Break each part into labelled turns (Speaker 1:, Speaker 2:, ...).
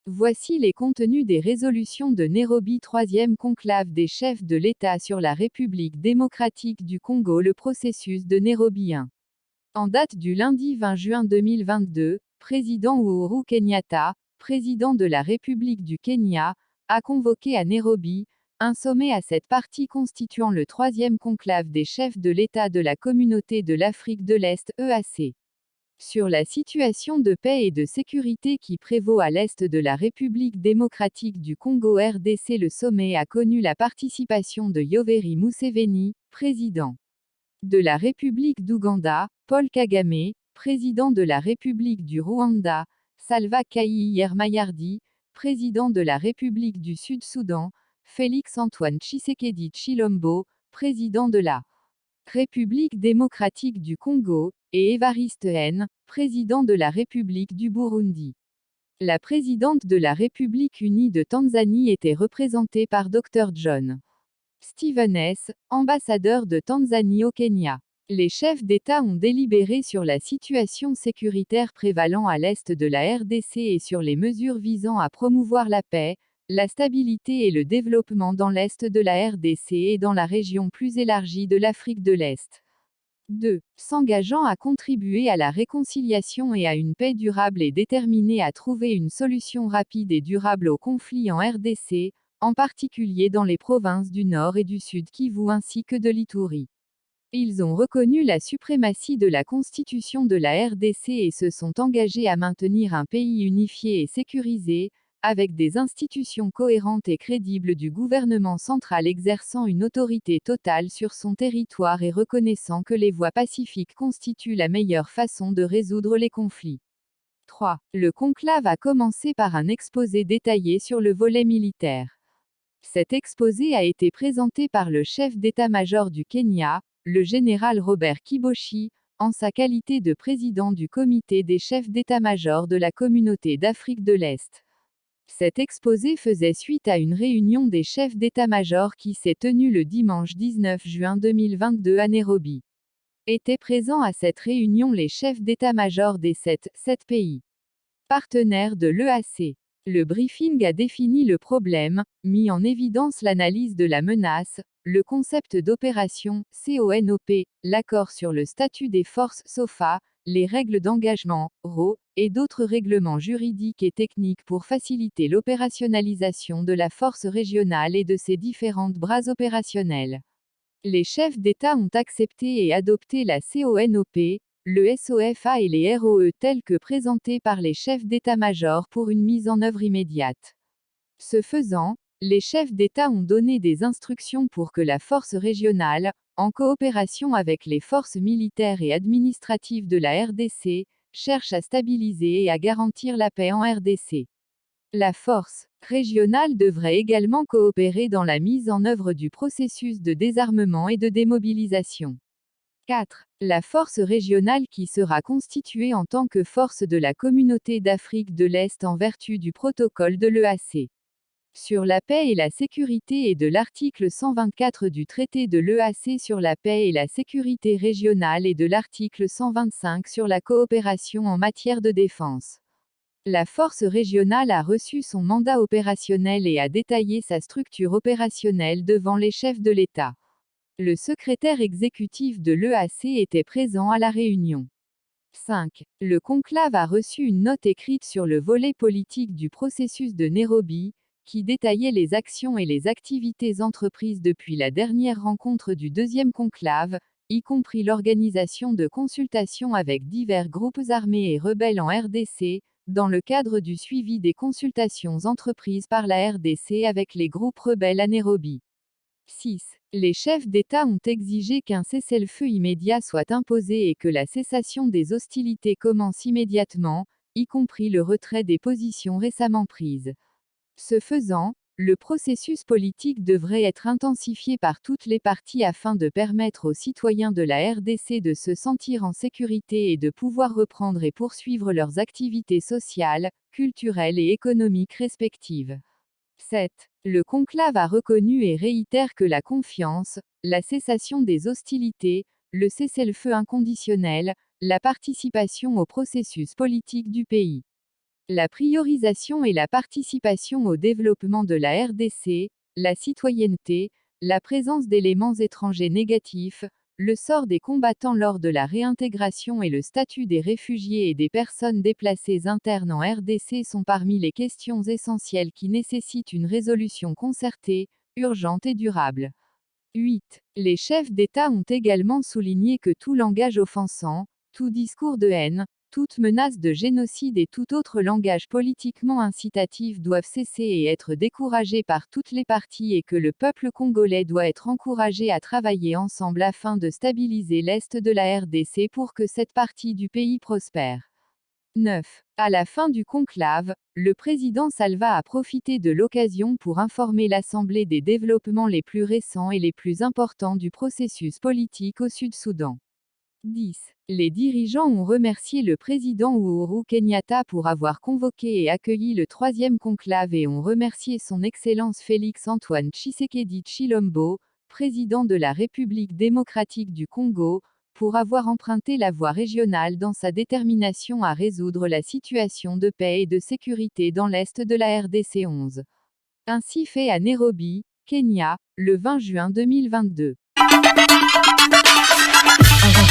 Speaker 1: Voici les contenus des résolutions de Nairobi. Troisième conclave des chefs de l'État sur la République démocratique du Congo. Le processus de Nairobi 1. En date du lundi 20 juin 2022, président Uhuru Kenyatta, président de la République du Kenya, a convoqué à Nairobi un sommet à cette partie constituant le troisième conclave des chefs de l'État de la Communauté de l'Afrique de l'Est (EAC). Sur la situation de paix et de sécurité qui prévaut à l'est de la République démocratique du Congo (RDC), le sommet a connu la participation de Yoweri Museveni, président de la République d'Ouganda, Paul Kagame, président de la République du Rwanda, Salva Kiir Mayardit, président de la République du Sud-Soudan, Félix-Antoine Tshisekedi Tshilombo, président de la République démocratique du Congo, et Évariste N, président de la République du Burundi. La présidente de la République unie de Tanzanie était représentée par Dr John Stephen S., ambassadeur de Tanzanie au Kenya. Les chefs d'État ont délibéré sur la situation sécuritaire prévalant à l'est de la RDC et sur les mesures visant à promouvoir la paix, la stabilité et le développement dans l'est de la RDC et dans la région plus élargie de l'Afrique de l'Est. 2. S'engageant à contribuer à la réconciliation et à une paix durable et déterminé à trouver une solution rapide et durable au conflit en RDC, en particulier dans les provinces du Nord et du Sud Kivu ainsi que de l'Ituri. Ils ont reconnu la suprématie de la Constitution de la RDC et se sont engagés à maintenir un pays unifié et sécurisé, avec des institutions cohérentes et crédibles du gouvernement central exerçant une autorité totale sur son territoire et reconnaissant que les voies pacifiques constituent la meilleure façon de résoudre les conflits. 3. Le conclave a commencé par un exposé détaillé sur le volet militaire. Cet exposé a été présenté par le chef d'état-major du Kenya, le général Robert Kibochi, en sa qualité de président du comité des chefs d'état-major de la Communauté d'Afrique de l'Est. Cet exposé faisait suite à une réunion des chefs d'état-major qui s'est tenue le dimanche 19 juin 2022 à Nairobi. Étaient présents à cette réunion les chefs d'état-major des sept pays partenaires de l'EAC. Le briefing a défini le problème, mis en évidence l'analyse de la menace, le concept d'opération, CONOP, l'accord sur le statut des forces SOFA, les règles d'engagement, RO, et d'autres règlements juridiques et techniques pour faciliter l'opérationnalisation de la force régionale et de ses différentes bras opérationnels. Les chefs d'État ont accepté et adopté la CONOP, le SOFA et les ROE tels que présentés par les chefs d'état-major pour une mise en œuvre immédiate. Ce faisant, les chefs d'État ont donné des instructions pour que la force régionale, en coopération avec les forces militaires et administratives de la RDC, cherche à stabiliser et à garantir la paix en RDC. La force régionale devrait également coopérer dans la mise en œuvre du processus de désarmement et de démobilisation. 4. La force régionale qui sera constituée en tant que force de la Communauté d'Afrique de l'Est en vertu du protocole de l'EAC. Sur la paix et la sécurité et de l'article 124 du traité de l'EAC sur la paix et la sécurité régionale et de l'article 125 sur la coopération en matière de défense. La force régionale a reçu son mandat opérationnel et a détaillé sa structure opérationnelle devant les chefs de l'État. Le secrétaire exécutif de l'EAC était présent à la réunion. 5. Le conclave a reçu une note écrite sur le volet politique du processus de Nairobi, qui détaillait les actions et les activités entreprises depuis la dernière rencontre du deuxième conclave, y compris l'organisation de consultations avec divers groupes armés et rebelles en RDC, dans le cadre du suivi des consultations entreprises par la RDC avec les groupes rebelles à Nairobi. 6. Les chefs d'État ont exigé qu'un cessez-le-feu immédiat soit imposé et que la cessation des hostilités commence immédiatement, y compris le retrait des positions récemment prises. Ce faisant, le processus politique devrait être intensifié par toutes les parties afin de permettre aux citoyens de la RDC de se sentir en sécurité et de pouvoir reprendre et poursuivre leurs activités sociales, culturelles et économiques respectives. 7. Le conclave a reconnu et réitère que la confiance, la cessation des hostilités, le cessez-le-feu inconditionnel, la participation au processus politique du pays, La priorisation et la participation au développement de la RDC, la citoyenneté, la présence d'éléments étrangers négatifs, le sort des combattants lors de la réintégration et le statut des réfugiés et des personnes déplacées internes en RDC sont parmi les questions essentielles qui nécessitent une résolution concertée, urgente et durable. 8. Les chefs d'État ont également souligné que tout langage offensant, tout discours de haine, toute menace de génocide et tout autre langage politiquement incitatif doivent cesser et être découragés par toutes les parties et que le peuple congolais doit être encouragé à travailler ensemble afin de stabiliser l'Est de la RDC pour que cette partie du pays prospère. 9. À la fin du conclave, le président Salva a profité de l'occasion pour informer l'Assemblée des développements les plus récents et les plus importants du processus politique au Sud-Soudan. 10. Les dirigeants ont remercié le président Uhuru Kenyatta pour avoir convoqué et accueilli le troisième conclave et ont remercié son Excellence Félix-Antoine Tshisekedi Tshilombo, président de la République démocratique du Congo, pour avoir emprunté la voie régionale dans sa détermination à résoudre la situation de paix et de sécurité dans l'est de la RDC 11. Ainsi fait à Nairobi, Kenya, le 20 juin 2022.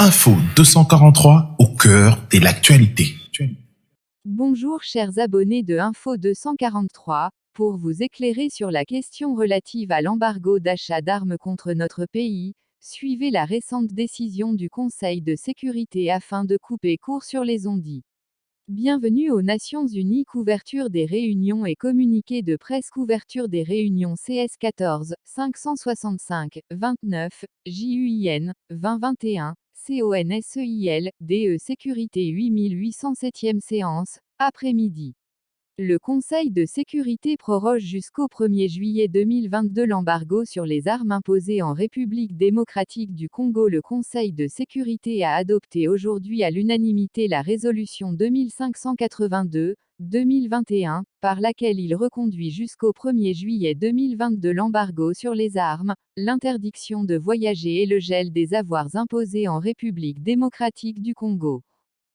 Speaker 2: Info 243 au cœur de l'actualité.
Speaker 1: Bonjour chers abonnés de Info 243, pour vous éclairer sur la question relative à l'embargo d'achat d'armes contre notre pays, suivez la récente décision du Conseil de sécurité afin de couper court sur les ondits. Bienvenue aux Nations Unies. Couverture des réunions et communiqué de presse. Couverture des réunions CS 14, 565, 29, JUIN, 2021, CONSEIL, DE Sécurité 8807e séance, après-midi. Le Conseil de sécurité proroge jusqu'au 1er juillet 2022 l'embargo sur les armes imposé en République démocratique du Congo. Le Conseil de sécurité a adopté aujourd'hui à l'unanimité la résolution 2582/2021, par laquelle il reconduit jusqu'au 1er juillet 2022 l'embargo sur les armes, l'interdiction de voyager et le gel des avoirs imposés en République démocratique du Congo.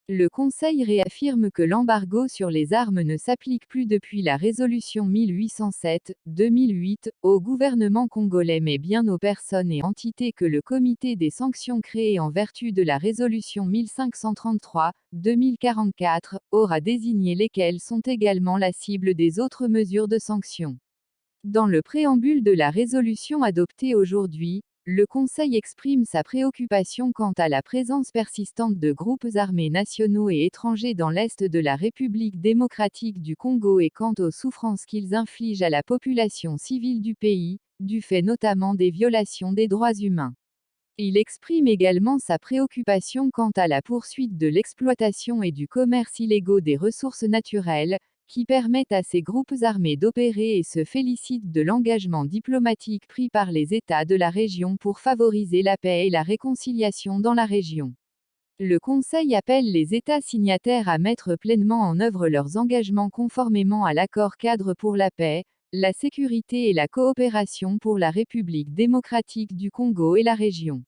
Speaker 1: Le Conseil réaffirme que l'embargo sur les armes ne s'applique plus depuis la résolution 1807/2008 au gouvernement congolais mais bien aux personnes et entités que le comité des sanctions créé en vertu de la résolution 1533/2044 aura désigné, lesquelles sont également la cible des autres mesures de sanctions. Dans le préambule de la résolution adoptée aujourd'hui, le Conseil exprime sa préoccupation quant à la présence persistante de groupes armés nationaux et étrangers dans l'est de la République démocratique du Congo et quant aux souffrances qu'ils infligent à la population civile du pays, du fait notamment des violations des droits humains. Il exprime également sa préoccupation quant à la poursuite de l'exploitation et du commerce illégaux des ressources naturelles, qui permettent à ces groupes armés d'opérer et se félicite de l'engagement diplomatique pris par les États de la région pour favoriser la paix et la réconciliation dans la région. Le Conseil appelle les États signataires à mettre pleinement en œuvre leurs engagements conformément à l'accord-cadre pour la paix, la sécurité et la coopération pour la République démocratique du Congo et la région.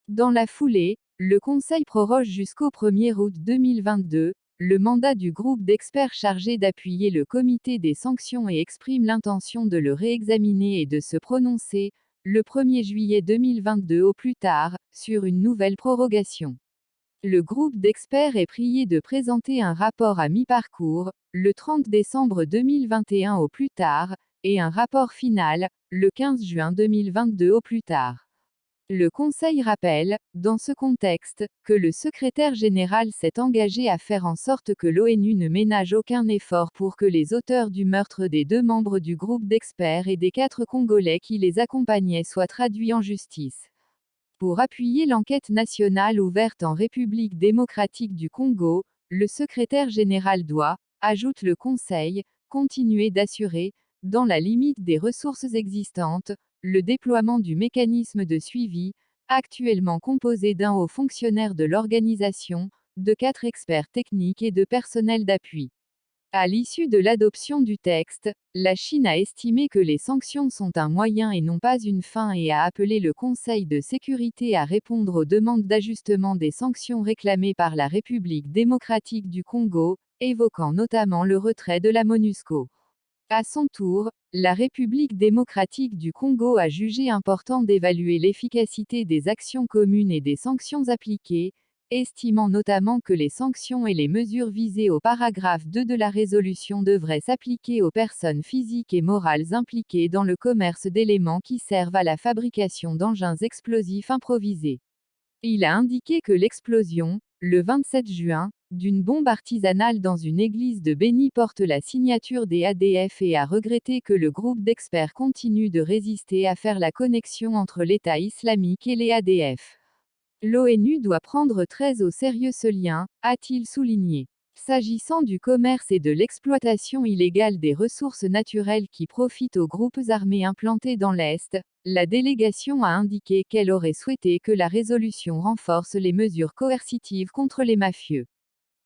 Speaker 1: Dans la foulée, le Conseil proroge jusqu'au 1er août 2022, le mandat du groupe d'experts chargé d'appuyer le comité des sanctions et exprime l'intention de le réexaminer et de se prononcer, le 1er juillet 2022 au plus tard, sur une nouvelle prorogation. Le groupe d'experts est prié de présenter un rapport à mi-parcours, le 30 décembre 2021 au plus tard, et un rapport final, le 15 juin 2022 au plus tard. Le Conseil rappelle, dans ce contexte, que le secrétaire général s'est engagé à faire en sorte que l'ONU ne ménage aucun effort pour que les auteurs du meurtre des 2 membres du groupe d'experts et des 4 Congolais qui les accompagnaient soient traduits en justice. Pour appuyer l'enquête nationale ouverte en République démocratique du Congo, le secrétaire général doit, ajoute le Conseil, continuer d'assurer, dans la limite des ressources existantes, le déploiement du mécanisme de suivi, actuellement composé d'un haut fonctionnaire de l'organisation, de 4 experts techniques et de personnel d'appui. À l'issue de l'adoption du texte, la Chine a estimé que les sanctions sont un moyen et non pas une fin et a appelé le Conseil de sécurité à répondre aux demandes d'ajustement des sanctions réclamées par la République démocratique du Congo, évoquant notamment le retrait de la MONUSCO. À son tour, la République démocratique du Congo a jugé important d'évaluer l'efficacité des actions communes et des sanctions appliquées, estimant notamment que les sanctions et les mesures visées au paragraphe 2 de la résolution devraient s'appliquer aux personnes physiques et morales impliquées dans le commerce d'éléments qui servent à la fabrication d'engins explosifs improvisés. Il a indiqué que l'explosion, le 27 juin, d'une bombe artisanale dans une église de Beni porte la signature des ADF et a regretté que le groupe d'experts continue de résister à faire la connexion entre l'État islamique et les ADF. L'ONU doit prendre très au sérieux ce lien, a-t-il souligné. S'agissant du commerce et de l'exploitation illégale des ressources naturelles qui profitent aux groupes armés implantés dans l'Est, la délégation a indiqué qu'elle aurait souhaité que la résolution renforce les mesures coercitives contre les mafieux.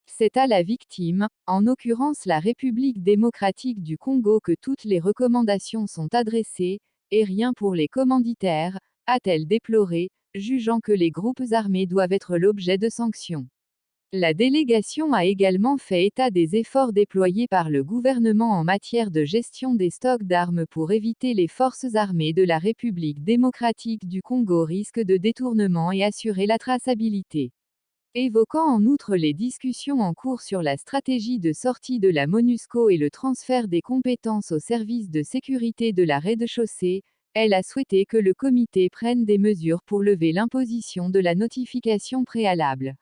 Speaker 1: C'est à la victime, en l'occurrence la République démocratique du Congo, que toutes les recommandations sont adressées, et rien pour les commanditaires, a-t-elle déploré, jugeant que les groupes armés doivent être l'objet de sanctions. La délégation a également fait état des efforts déployés par le gouvernement en matière de gestion des stocks d'armes pour éviter les forces armées de la République démocratique du Congo risque de détournement et assurer la traçabilité. Évoquant en outre les discussions en cours sur la stratégie de sortie de la MONUSCO et le transfert des compétences au service de sécurité de la rez-de-chaussée, elle a souhaité que le comité prenne des mesures pour lever l'imposition de la notification préalable.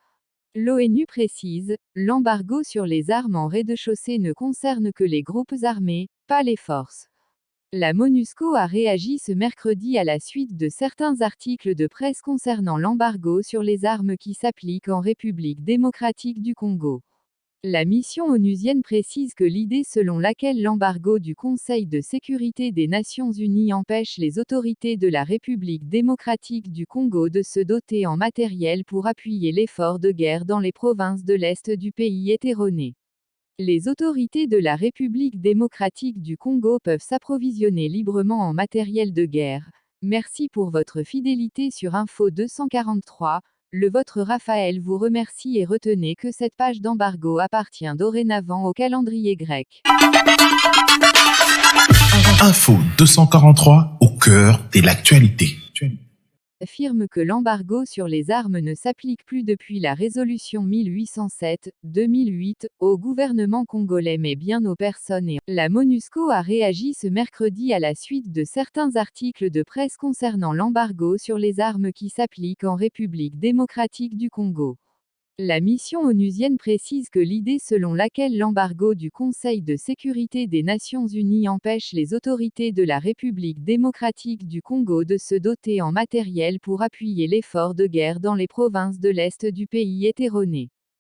Speaker 1: L'ONU précise, l'embargo sur les armes en rez-de-chaussée ne concerne que les groupes armés, pas les forces. La MONUSCO a réagi ce mercredi à la suite de certains articles de presse concernant l'embargo sur les armes qui s'applique en République démocratique du Congo. La mission onusienne précise que l'idée selon laquelle l'embargo du Conseil de sécurité des Nations Unies empêche les autorités de la République démocratique du Congo de se doter en matériel pour appuyer l'effort de guerre dans les provinces de l'Est du pays est erronée. Les autorités de la République démocratique du Congo peuvent s'approvisionner librement en matériel de guerre. Merci pour votre fidélité sur Info 243. Le vôtre Raphaël vous remercie et retenez que cette page d'embargo appartient dorénavant au calendrier grec.
Speaker 2: Info 243 au cœur de l'actualité.
Speaker 1: Affirme que l'embargo sur les armes ne s'applique plus depuis la résolution 1807-2008 au gouvernement congolais mais bien aux personnes et la MONUSCO a réagi ce mercredi à la suite de certains articles de presse concernant l'embargo sur les armes qui s'applique en République démocratique du Congo. La mission onusienne précise que l'idée selon laquelle l'embargo du Conseil de sécurité des Nations Unies empêche les autorités de la République démocratique du Congo de se doter en matériel pour appuyer l'effort de guerre dans les provinces de l'Est du pays est erronée.